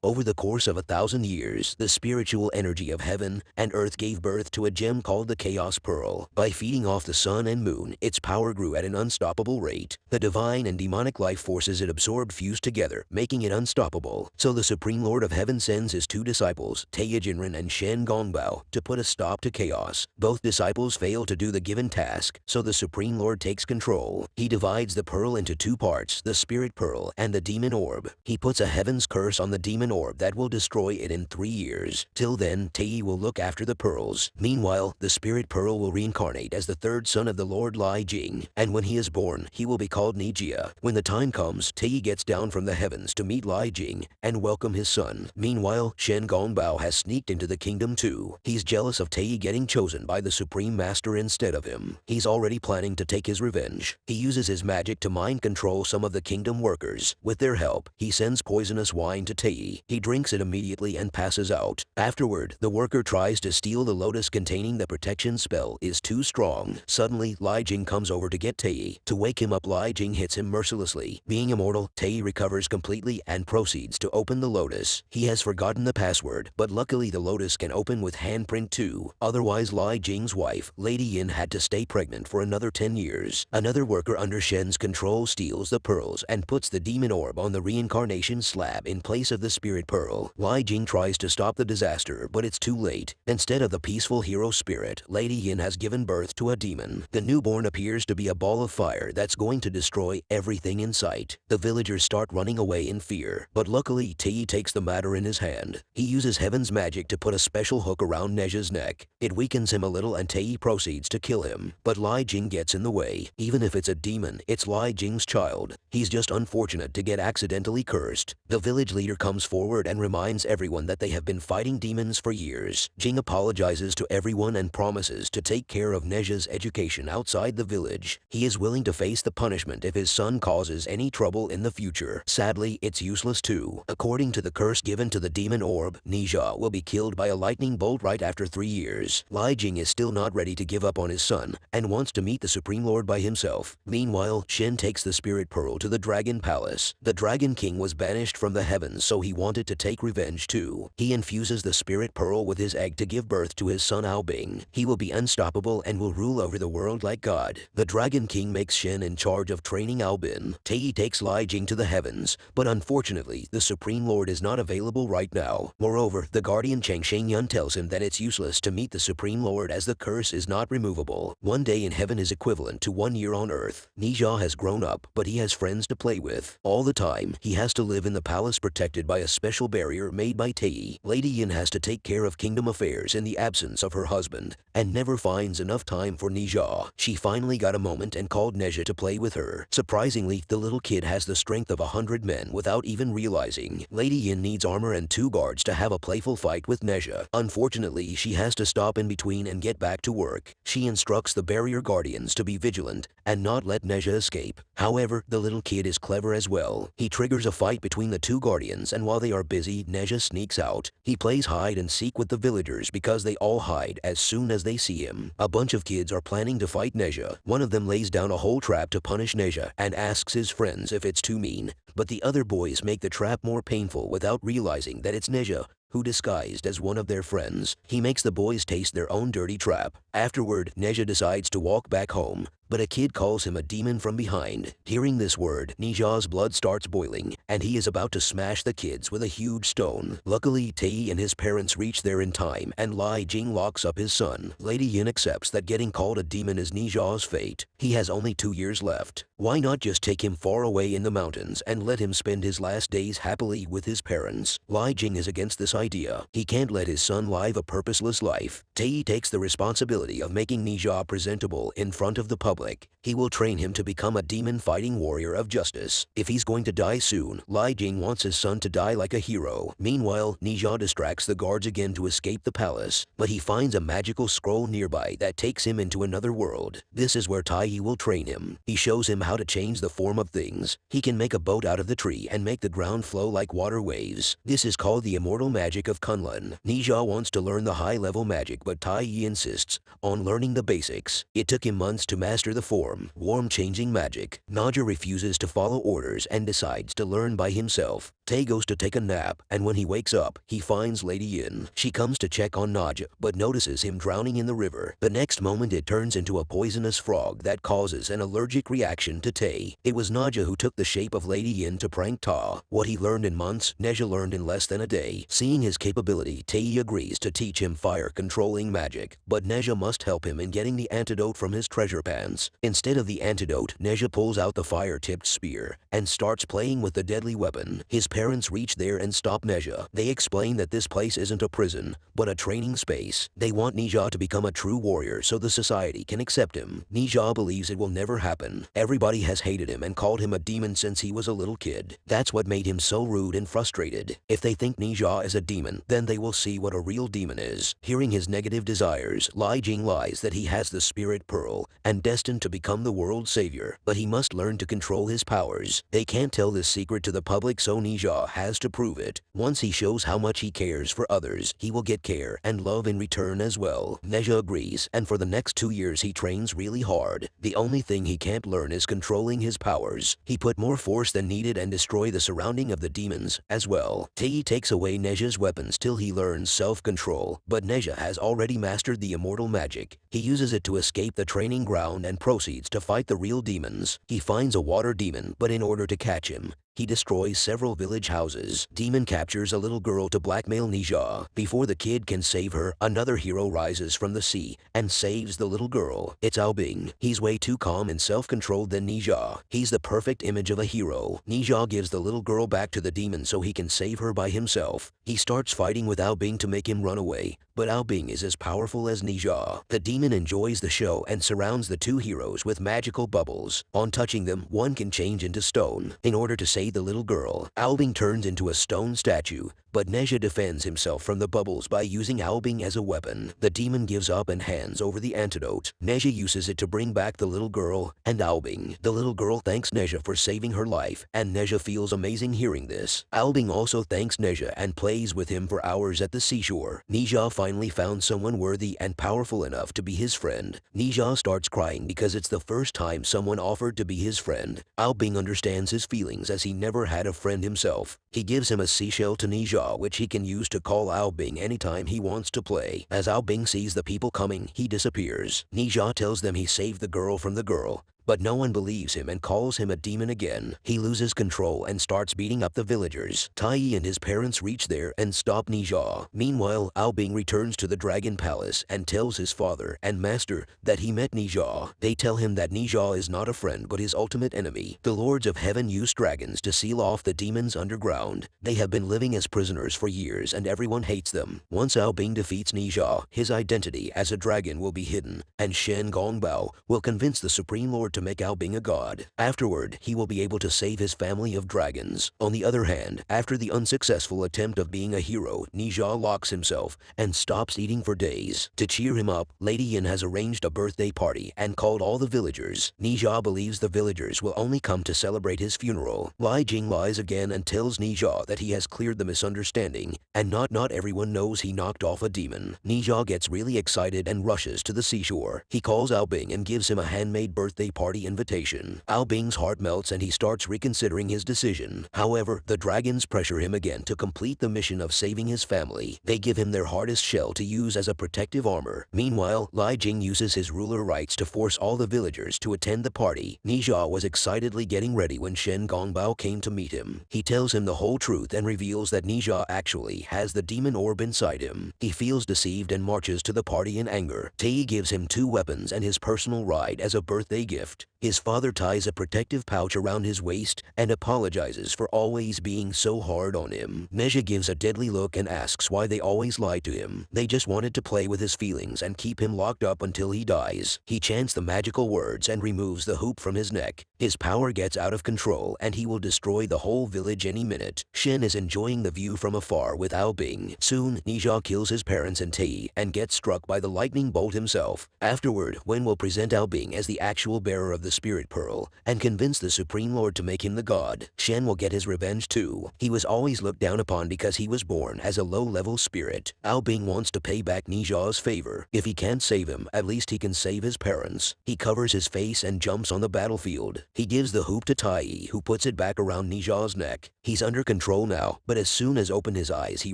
Over the course of 1,000 years, the spiritual energy of heaven and earth gave birth to a gem called the Chaos Pearl. By feeding off the sun and moon, its power grew at an unstoppable rate. The divine and demonic life forces it absorbed fused together, making it unstoppable. So the Supreme Lord of Heaven sends his two disciples, Taiyi Zhenren and Shen Gongbao, to put a stop to chaos. Both disciples fail to do the given task, so the Supreme Lord takes control. He divides the pearl into two parts, the Spirit Pearl and the Demon Orb. He puts a heaven's curse on the Demon Orb that will destroy it in 3 years. Till then, Taiyi will look after the pearls. Meanwhile, the Spirit Pearl will reincarnate as the third son of the Lord Lai Jing, and when he is born, he will be called Nezha. When the time comes, Taiyi gets down from the heavens to meet Lai Jing and welcome his son. Meanwhile, Shen Gongbao has sneaked into the kingdom too. He's jealous of Taiyi getting chosen by the Supreme Master instead of him. He's already planning to take his revenge. He uses his magic to mind control some of the kingdom workers. With their help, he sends poisonous wine to Taiyi. He drinks it immediately and passes out. Afterward, the worker tries to steal the lotus containing the protection spell is too strong. Suddenly, Lai Jing comes over to get Taiyi. To wake him up, Lai Jing hits him mercilessly. Being immortal, Taiyi recovers completely and proceeds to open the lotus. He has forgotten the password, but luckily the lotus can open with handprint too. Otherwise, Lai Jing's wife, Lady Yin, had to stay pregnant for another 10 years. Another worker under Shen's control steals the pearls and puts the Demon Orb on the reincarnation slab in place of the Spirit Pearl. Lai Jing tries to stop the disaster, but it's too late. Instead of the peaceful hero spirit, Lady Yin has given birth to a demon. The newborn appears to be a ball of fire that's going to destroy everything in sight. The villagers start running away in fear, but luckily Taiyi takes the matter in his hand. He uses heaven's magic to put a special hook around Nezha's neck. It weakens him a little and Taiyi proceeds to kill him, but Lai Jing gets in the way. Even if it's a demon, it's Lai Jing's child. He's just unfortunate to get accidentally cursed. The village leader comes forward and reminds everyone that they have been fighting demons for years. Jing apologizes to everyone and promises to take care of Nezha's education outside the village. He is willing to face the punishment if his son causes any trouble in the future. Sadly, it's useless too. According to the curse given to the Demon Orb, Nezha will be killed by a lightning bolt right after 3 years. Lai Jing is still not ready to give up on his son and wants to meet the Supreme Lord by himself. Meanwhile, Shen takes the Spirit Pearl to the Dragon Palace. The Dragon King was banished from the heavens, so he wanted to take revenge too. He infuses the Spirit Pearl with his egg to give birth to his son Ao Bing. He will be unstoppable and will rule over the world like God. The Dragon King makes Shen in charge of training Ao Bing. Taiyi takes Lai Jing to the heavens, but unfortunately, the Supreme Lord is not available right now. Moreover, the guardian Cheng Shengyun tells him that it's useless to meet the Supreme Lord as the curse is not removable. One day in heaven is equivalent to 1 year on earth. Nezha has grown up, but he has friends to play with. All the time, he has to live in the palace protected by a special barrier made by Taiyi. Lady Yin has to take care of kingdom affairs in the absence of her husband, and never finds enough time for Nezha. She finally got a moment and called Nezha to play with her. Surprisingly, the little kid has the strength of 100 men without even realizing. Lady Yin needs armor and 2 guards to have a playful fight with Nezha. Unfortunately, she has to stop in between and get back to work. She instructs the barrier guardians to be vigilant and not let Nezha escape. However, the little kid is clever as well. He triggers a fight between the 2 guardians, and while they are busy, Nezha sneaks out. He plays hide and seek with the villagers because they all hide as soon as they see him. A bunch of kids are planning to fight Nezha. One of them lays down a whole trap to punish Nezha and asks his friends if it's too mean, but the other boys make the trap more painful without realizing that it's Nezha who disguised as one of their friends. He makes the boys taste their own dirty trap. Afterward, Nezha decides to walk back home, but a kid calls him a demon from behind. Hearing this word, Nezha's blood starts boiling, and he is about to smash the kids with a huge stone. Luckily, Taiyi and his parents reach there in time, and Lai Jing locks up his son. Lady Yin accepts that getting called a demon is Nezha's fate. He has only 2 years left. Why not just take him far away in the mountains and let him spend his last days happily with his parents? Lai Jing is against this idea. He can't let his son live a purposeless life. Taiyi takes the responsibility of making Nezha presentable in front of the public. He will train him to become a demon-fighting warrior of justice. If he's going to die soon, Lai Jing wants his son to die like a hero. Meanwhile, Nezha distracts the guards again to escape the palace, but he finds a magical scroll nearby that takes him into another world. This is where Taiyi will train him. He shows him how to change the form of things. He can make a boat out of the tree and make the ground flow like water waves. This is called the immortal magic of Kunlun. Nezha wants to learn the high-level magic, but Taiyi insists on learning the basics. It took him months to master master the form, warm-changing magic. Nezha refuses to follow orders and decides to learn by himself. Taiyi goes to take a nap, and when he wakes up, he finds Lady Yin. She comes to check on Nezha, but notices him drowning in the river. The next moment it turns into a poisonous frog that causes an allergic reaction to Taiyi. It was Nezha who took the shape of Lady Yin to prank Ta. What he learned in months, Nezha learned in less than a day. Seeing his capability, Taiyi agrees to teach him fire-controlling magic, but Nezha must help him in getting the antidote from his treasure pants. Instead of the antidote, Nezha pulls out the fire-tipped spear and starts playing with the deadly weapon. His parents reach there and stop Nezha. They explain that this place isn't a prison, but a training space. They want Nezha to become a true warrior so the society can accept him. Nezha believes it will never happen. Everybody has hated him and called him a demon since he was a little kid. That's what made him so rude and frustrated. If they think Nezha is a demon, then they will see what a real demon is. Hearing his negative desires, Li Jing lies that he has the spirit pearl and destined to become the world's savior, but he must learn to control his powers. They can't tell this secret to the public, so Nezha has to prove it. Once he shows how much he cares for others, he will get care and love in return as well. Nezha agrees, and for the next 2 years he trains really hard. The only thing he can't learn is controlling his powers. He put more force than needed and destroy the surrounding of the demons as well. Taiyi takes away Nezha's weapons till he learns self-control, but Nezha has already mastered the immortal magic. He uses it to escape the training ground and proceeds to fight the real demons. He finds a water demon, but in order to catch him, he destroys several village houses. Demon captures a little girl to blackmail Nezha. Before the kid can save her, another hero rises from the sea and saves the little girl. It's Ao Bing. He's way too calm and self-controlled than Nezha. He's the perfect image of a hero. Nezha gives the little girl back to the demon so he can save her by himself. He starts fighting with Ao Bing to make him run away, but Ao Bing is as powerful as Nezha. The demon enjoys the show and surrounds the two heroes with magical bubbles. On touching them, one can change into stone. In order to save the little girl, Ao Bing turns into a stone statue, but Nezha defends himself from the bubbles by using Ao Bing as a weapon. The demon gives up and hands over the antidote. Nezha uses it to bring back the little girl and Ao Bing. The little girl thanks Nezha for saving her life, and Nezha feels amazing hearing this. Ao Bing also thanks Nezha and plays with him for hours at the seashore. Nezha finally found someone worthy and powerful enough to be his friend. Nezha starts crying because it's the first time someone offered to be his friend. Ao Bing understands his feelings as he never had a friend himself. He gives him a seashell to Nezha, which he can use to call Ao Bing anytime he wants to play. As Ao Bing sees the people coming, he disappears. Nezha tells them he saved the girl from the girl, but no one believes him and calls him a demon again. He loses control and starts beating up the villagers. Taiyi and his parents reach there and stop Nezha. Meanwhile, Ao Bing returns to the Dragon Palace and tells his father and master that he met Nezha. They tell him that Nezha is not a friend but his ultimate enemy. The Lords of Heaven use dragons to seal off the demons underground. They have been living as prisoners for years and everyone hates them. Once Ao Bing defeats Nezha, his identity as a dragon will be hidden, and Shen Gongbao will convince the Supreme Lord to make Ao Bing a god. Afterward, he will be able to save his family of dragons. On the other hand, after the unsuccessful attempt of being a hero, Nezha locks himself and stops eating for days. To cheer him up, Lady Yin has arranged a birthday party and called all the villagers. Nezha believes the villagers will only come to celebrate his funeral. Li Jing lies again and tells Nezha that he has cleared the misunderstanding, and not everyone knows he knocked off a demon. Nezha gets really excited and rushes to the seashore. He calls Ao Bing and gives him a handmade birthday party invitation. Ao Bing's heart melts and he starts reconsidering his decision. However, the dragons pressure him again to complete the mission of saving his family. They give him their hardest shell to use as a protective armor. Meanwhile, Li Jing uses his ruler rights to force all the villagers to attend the party. Nezha was excitedly getting ready when Shen Gongbao came to meet him. He tells him the whole truth and reveals that Nezha actually has the Demon Orb inside him. He feels deceived and marches to the party in anger. Taiyi gives him 2 weapons and his personal ride as a birthday gift. His father ties a protective pouch around his waist and apologizes for always being so hard on him. Nezha gives a deadly look and asks why they always lied to him. They just wanted to play with his feelings and keep him locked up until he dies. He chants the magical words and removes the hoop from his neck. His power gets out of control and he will destroy the whole village any minute. Shen is enjoying the view from afar with Ao Bing. Soon, Nezha kills his parents and Taiyi and gets struck by the lightning bolt himself. Afterward, Wen will present Ao Bing as the actual bearer bearer of the Spirit Pearl and convince the Supreme Lord to make him the god. Shen will get his revenge too. He was always looked down upon because he was born as a low-level spirit. Ao Bing wants to pay back Nezha's favor. If he can't save him, at least he can save his parents. He covers his face and jumps on the battlefield. He gives the hoop to Taiyi, who puts it back around Nezha's neck. He's under control now, but as soon as open his eyes, he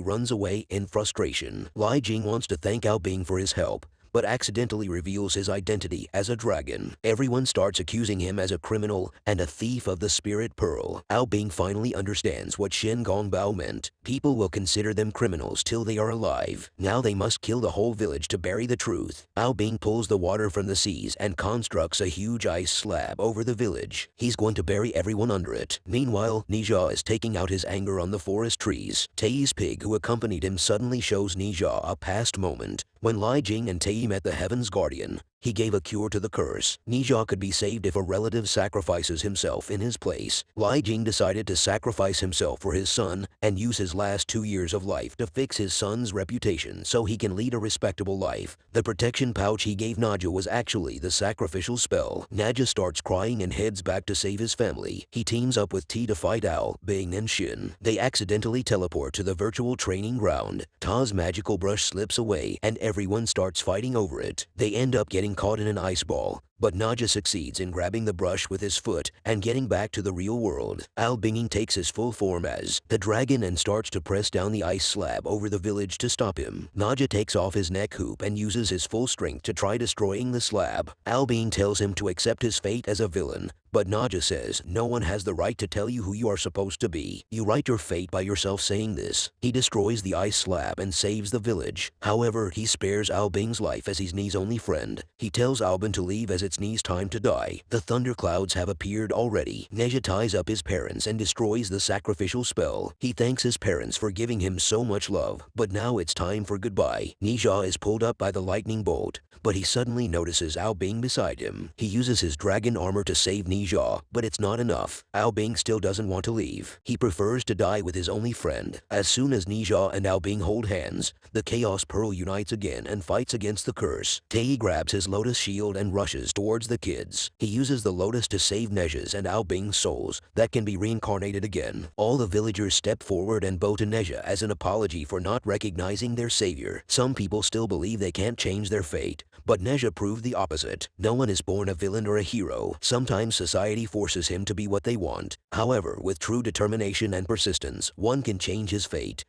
runs away in frustration. Li Jing wants to thank Ao Bing for his help, but accidentally reveals his identity as a dragon. Everyone starts accusing him as a criminal and a thief of the Spirit Pearl. Ao Bing finally understands what Shen Gongbao meant. People will consider them criminals till they are alive. Now they must kill the whole village to bury the truth. Ao Bing pulls the water from the seas and constructs a huge ice slab over the village. He's going to bury everyone under it. Meanwhile, Nezha is taking out his anger on the forest trees. Taiyi's pig, who accompanied him, suddenly shows Nezha a past moment. When Li Jing and Taiyi met the Heaven's Guardian, he gave a cure to the curse. Nezha could be saved if a relative sacrifices himself in his place. Li Jing decided to sacrifice himself for his son and use his last 2 years of life to fix his son's reputation so he can lead a respectable life. The protection pouch he gave Nezha was actually the sacrificial spell. Nezha starts crying and heads back to save his family. He teams up with T to fight Ao, Bing and Shen. They accidentally teleport to the virtual training ground. Ta's magical brush slips away and everyone starts fighting over it. They end up getting caught in an ice ball, but Nezha succeeds in grabbing the brush with his foot and getting back to the real world. Ao Bing takes his full form as the dragon and starts to press down the ice slab over the village to stop him. Nezha takes off his neck hoop and uses his full strength to try destroying the slab. Ao Bing tells him to accept his fate as a villain, but Nezha says no one has the right to tell you who you are supposed to be. You write your fate by yourself saying this. He destroys the ice slab and saves the village. However, he spares Ao Bing's life as he's Ni's only friend. He tells Ao Bing to leave as it's Ni's time to die. The thunderclouds have appeared already. Nezha ties up his parents and destroys the sacrificial spell. He thanks his parents for giving him so much love, but now it's time for goodbye. Nezha is pulled up by the lightning bolt, but he suddenly notices Ao Bing beside him. He uses his dragon armor to save Nezha, but it's not enough. Ao Bing still doesn't want to leave. He prefers to die with his only friend. As soon as Nezha and Ao Bing hold hands, the Chaos Pearl unites again and fights against the curse. Taiyi grabs his lotus shield and rushes towards the kids. He uses the lotus to save Nezha's and Ao Bing's souls that can be reincarnated again. All the villagers step forward and bow to Nezha as an apology for not recognizing their savior. Some people still believe they can't change their fate, but Nezha proved the opposite. No one is born a villain or a hero. Sometimes society forces him to be what they want. However, with true determination and persistence, one can change his fate.